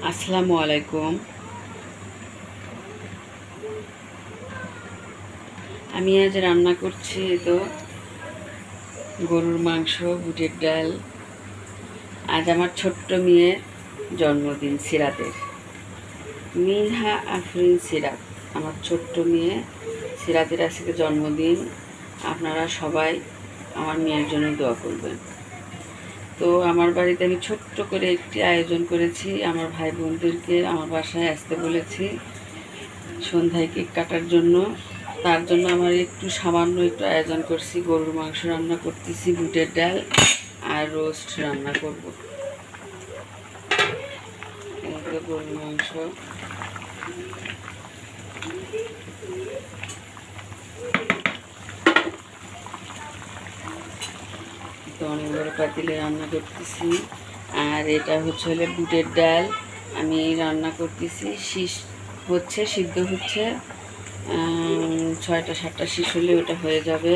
আসসালামু আলাইকুম। আমি আজ রান্না করছি তো গরুর মাংস, বুটের ডাল। আজ আমার ছোট্ট মেয়ের জন্মদিন, সিরাতের। মিনহা আফরিন সিরাত, আমার ছোট্ট মেয়ে সিরাতের আজকে জন্মদিন। আপনারা সবাই আমার মেয়ের জন্য দোয়া করবেন। তো আমার বাড়িতে আমি ছোট্ট করে একটি আয়োজন করেছি। আমার ভাই বোনদেরকে আমার বাসায় আসতে বলেছি সন্ধ্যায় কেক কাটার জন্য। তার জন্য আমার সামান্য একটু আয়োজন করছি। গরুর মাংস রান্না করতেছি, বুটের ডাল আর রোস্ট রান্না করব। গরুর মাংস, তো অনেক বড় পাতিলে রান্না করতেছি। আর এটা হলে বুটের ডাল আমি রান্না করতেছি। সিদ্ধ হচ্ছে 6টা 7টা শীষ হলে ওটা হয়ে যাবে।